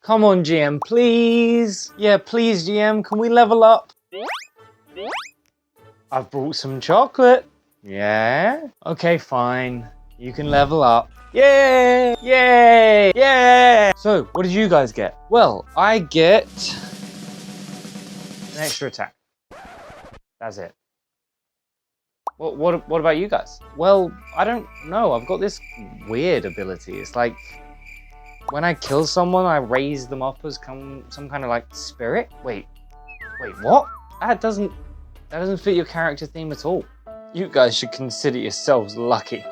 Come on, GM, please. Yeah, please, GM, can we level up? I've brought some chocolate. Yeah? Okay, fine. You can level up. Yay! Yay! Yay! So, what did you guys get? Well, I get an extra attack. That's it. What about you guys? Well, I don't know. I've got this weird ability. It's like when I kill someone, I raise them up as some kind of like spirit. Wait, what? That doesn't fit your character theme at all. You guys should consider yourselves lucky.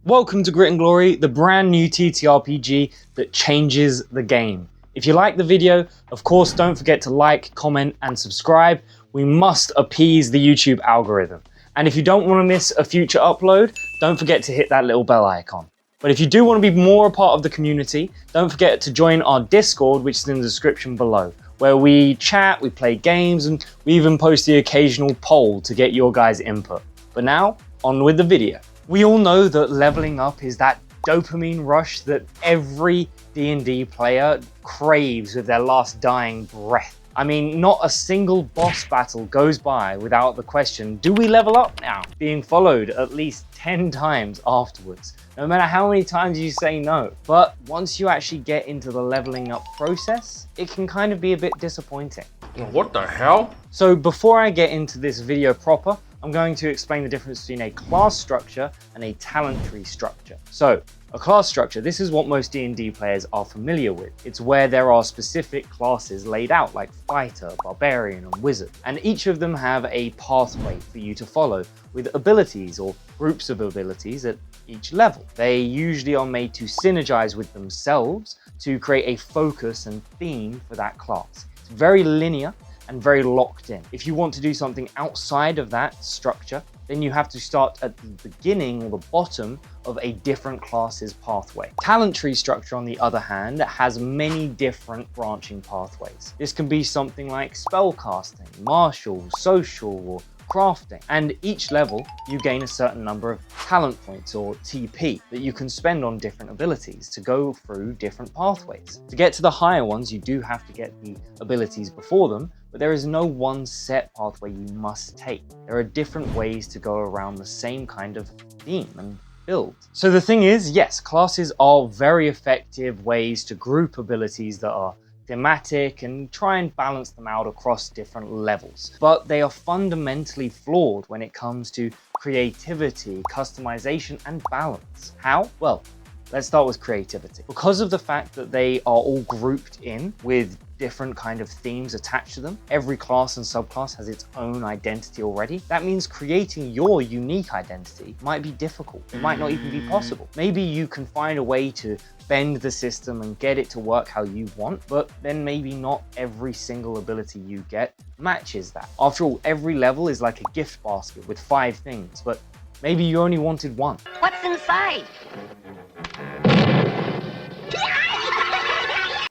Welcome to Grit and Glory, the brand new TTRPG that changes the game. If you like the video, of course, don't forget to like, comment, and subscribe. We must appease the YouTube algorithm. And if you don't want to miss a future upload, don't forget to hit that little bell icon. But if you do want to be more a part of the community, don't forget to join our Discord, which is in the description below, where we chat, we play games, and we even post the occasional poll to get your guys' input. But now, on with the video. We all know that leveling up is that dopamine rush that every D&D player craves with their last dying breath. I mean, not a single boss battle goes by without the question, do we level up now? Being followed at least 10 times afterwards, no matter how many times you say no. But once you actually get into the leveling up process, it can kind of be a bit disappointing. What the hell? So before I get into this video proper, I'm going to explain the difference between a class structure and a talent tree structure. So, a class structure, this is what most D&D players are familiar with. It's where there are specific classes laid out, like fighter, barbarian, and wizard. And each of them have a pathway for you to follow, with abilities or groups of abilities at each level. They usually are made to synergize with themselves to create a focus and theme for that class. It's very linear and very locked in. If you want to do something outside of that structure, then you have to start at the beginning or the bottom of a different class's pathway. Talent tree structure, on the other hand, has many different branching pathways. This can be something like spellcasting, martial, social, or crafting. And each level, you gain a certain number of talent points, or TP, that you can spend on different abilities to go through different pathways. To get to the higher ones, you do have to get the abilities before them, but there is no one set pathway you must take. There are different ways to go around the same kind of theme and build. So the thing is, yes, classes are very effective ways to group abilities that are thematic and try and balance them out across different levels. But they are fundamentally flawed when it comes to creativity, customization, and balance. How? Well, let's start with creativity. Because of the fact that they are all grouped in with different kind of themes attached to them, every class and subclass has its own identity already. That means creating your unique identity might be difficult. It might not even be possible. Maybe you can find a way to bend the system and get it to work how you want, but then maybe not every single ability you get matches that. After all, every level is like a gift basket with 5 things, but maybe you only wanted 1. What's inside?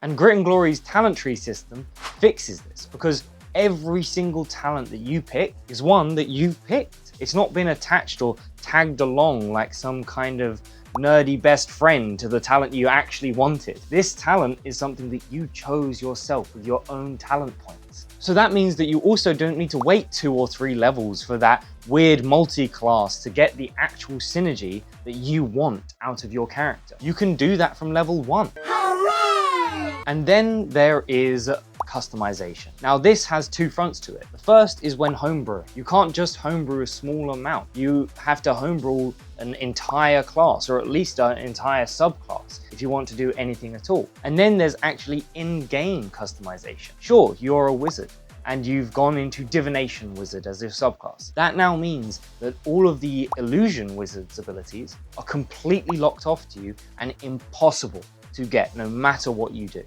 And Grit and Glory's talent tree system fixes this, because every single talent that you pick is one that you've picked. It's not been attached or tagged along like some kind of nerdy best friend to the talent you actually wanted. This talent is something that you chose yourself with your own talent points. So that means that you also don't need to wait 2 or 3 levels for that weird multi-class to get the actual synergy that you want out of your character. You can do that from level 1. And then there is customization. Now this has 2 fronts to it. The first is when homebrewing. You can't just homebrew a small amount. You have to homebrew an entire class, or at least an entire subclass, if you want to do anything at all. And then there's actually in-game customization. Sure, you're a wizard, and you've gone into divination wizard as your subclass. That now means that all of the illusion wizard's abilities are completely locked off to you and impossible to get no matter what you do.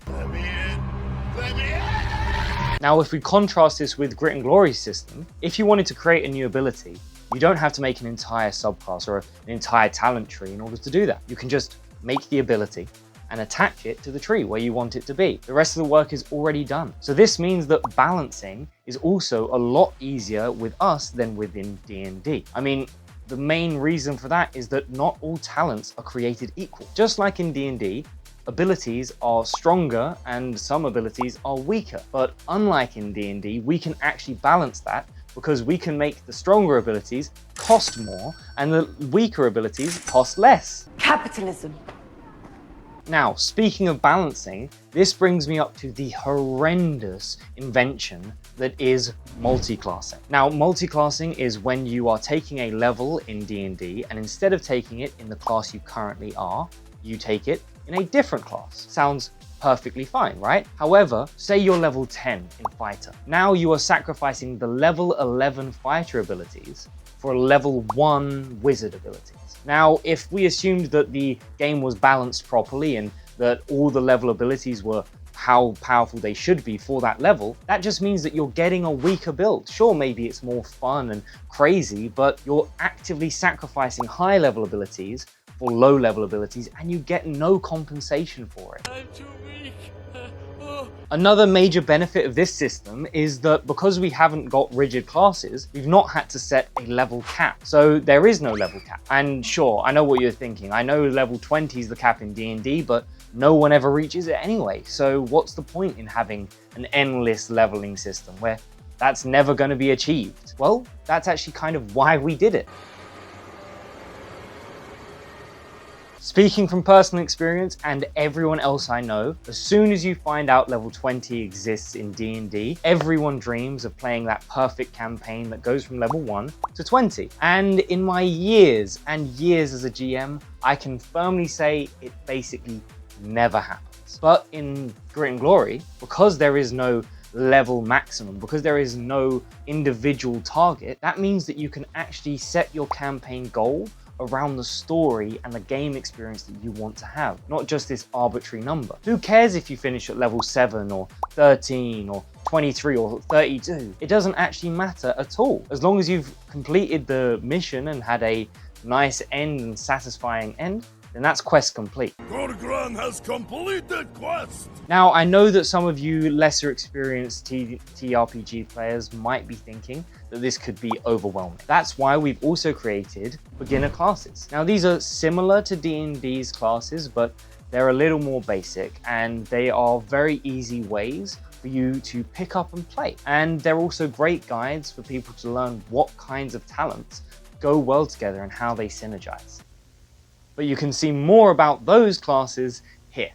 Now, if we contrast this with Grit and Glory's system, if you wanted to create a new ability, you don't have to make an entire subclass or an entire talent tree in order to do that. You can just make the ability, and attach it to the tree where you want it to be. The rest of the work is already done. So this means that balancing is also a lot easier with us than within D&D. I mean, the main reason for that is that not all talents are created equal. Just like in D&D, abilities are stronger and some abilities are weaker. But unlike in D&D, we can actually balance that because we can make the stronger abilities cost more and the weaker abilities cost less. Capitalism. Now, speaking of balancing, this brings me up to the horrendous invention that is multiclassing. Now, multiclassing is when you are taking a level in D&D and instead of taking it in the class you currently are, you take it in a different class. Sounds perfectly fine, right? However, say you're level 10 in Fighter. Now you are sacrificing the level 11 Fighter abilities for level 1 Wizard abilities. Now, if we assumed that the game was balanced properly and that all the level abilities were how powerful they should be for that level, that just means that you're getting a weaker build. Sure, maybe it's more fun and crazy, but you're actively sacrificing high level abilities for low level abilities and you get no compensation for it. I'm too weak. Another major benefit of this system is that because we haven't got rigid classes, we've not had to set a level cap. So there is no level cap. And sure, I know what you're thinking. I know level 20 is the cap in D&D, but no one ever reaches it anyway. So what's the point in having an endless leveling system where that's never going to be achieved? Well, that's actually kind of why we did it. Speaking from personal experience and everyone else I know, as soon as you find out level 20 exists in D&D, everyone dreams of playing that perfect campaign that goes from level 1 to 20. And in my years and years as a GM, I can firmly say it basically never happens. But in Grit and Glory, because there is no level maximum, because there is no individual target, that means that you can actually set your campaign goal around the story and the game experience that you want to have, not just this arbitrary number. Who cares if you finish at level 7 or 13 or 23 or 32? It doesn't actually matter at all. As long as you've completed the mission and had a nice end and satisfying end, then that's quest complete. Gorgran has completed quest! Now, I know that some of you lesser experienced TTRPG players might be thinking that this could be overwhelming. That's why we've also created beginner classes. Now, these are similar to D&D's classes, but they're a little more basic and they are very easy ways for you to pick up and play. And they're also great guides for people to learn what kinds of talents go well together and how they synergize. But you can see more about those classes here.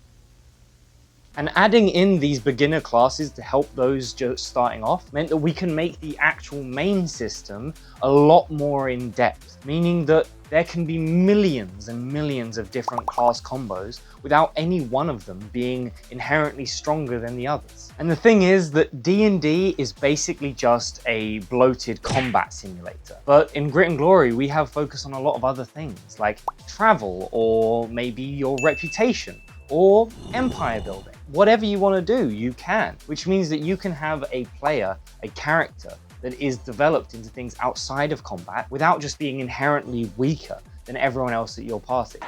And adding in these beginner classes to help those just starting off meant that we can make the actual main system a lot more in depth, meaning that there can be millions and millions of different class combos without any one of them being inherently stronger than the others. And the thing is that D&D is basically just a bloated combat simulator. But in Grit and Glory, we have focus on a lot of other things like travel or maybe your reputation or empire building. Whatever you want to do, you can, which means that you can have a player, a character that is developed into things outside of combat without just being inherently weaker than everyone else at your party.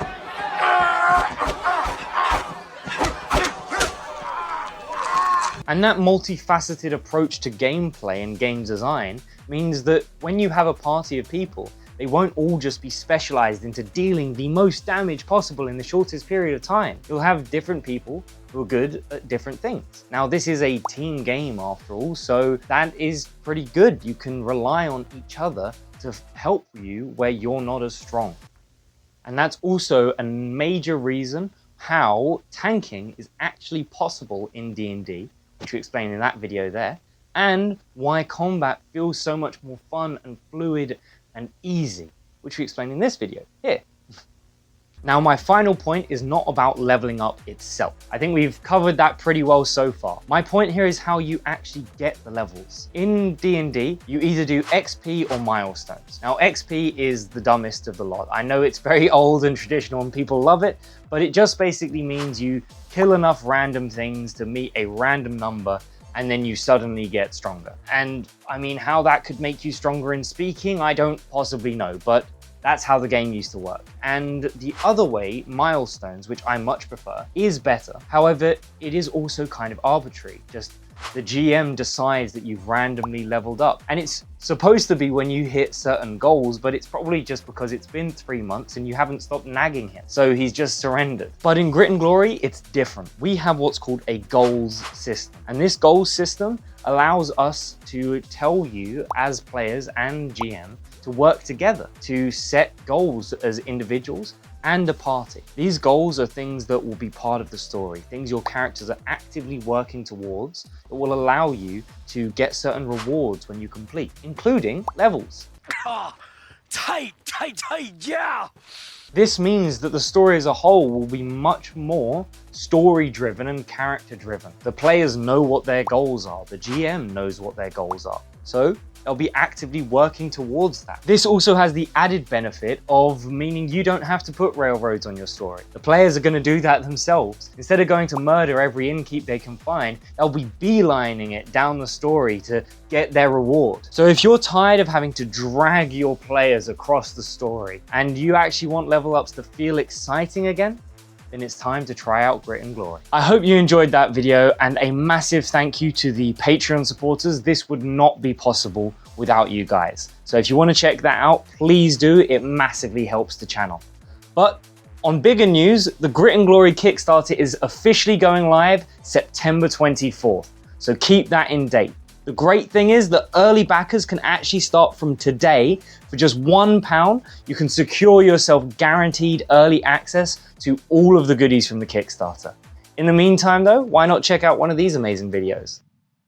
And that multifaceted approach to gameplay and game design means that when you have a party of people, they won't all just be specialized into dealing the most damage possible in the shortest period of time. You'll have different people who are good at different things. Now, this is a team game after all, so that is pretty good. You can rely on each other to help you where you're not as strong. And that's also a major reason how tanking is actually possible in D&D, which we explained in that video there, and why combat feels so much more fun and fluid and easy, which we explained in this video here. Now, my final point is not about leveling up itself. I think we've covered that pretty well so far. My point here is how you actually get the levels. In D&D, you either do XP or milestones. Now, XP is the dumbest of the lot. I know it's very old and traditional and people love it, but it just basically means you kill enough random things to meet a random number and then you suddenly get stronger. And I mean, how that could make you stronger in speaking, I don't possibly know, but That's how the game used to work. And the other way, milestones, which I much prefer, is better. However, it is also kind of arbitrary. Just the GM decides that you've randomly leveled up. And it's supposed to be when you hit certain goals, but it's probably just because it's been 3 months and you haven't stopped nagging him. So he's just surrendered. But in Grit and Glory, it's different. We have what's called a goals system. And this goals system allows us to tell you as players and GM to work together to set goals as individuals and a party. These goals are things that will be part of the story, things your characters are actively working towards that will allow you to get certain rewards when you complete, including levels. Tight, yeah! This means that the story as a whole will be much more story-driven and character-driven. The players know what their goals are, the GM knows what their goals are. So they'll be actively working towards that. This also has the added benefit of meaning you don't have to put railroads on your story. The players are going to do that themselves. Instead of going to murder every innkeep they can find, they'll be beelining it down the story to get their reward. So if you're tired of having to drag your players across the story and you actually want level ups to feel exciting again, then it's time to try out Grit and Glory. I hope you enjoyed that video, and a massive thank you to the Patreon supporters. This would not be possible without you guys. So if you want to check that out, please do. It massively helps the channel. But on bigger news, the Grit and Glory Kickstarter is officially going live September 24th. So keep that in date. The great thing is that early backers can actually start from today. For just £1, you can secure yourself guaranteed early access to all of the goodies from the Kickstarter. In the meantime though, why not check out one of these amazing videos?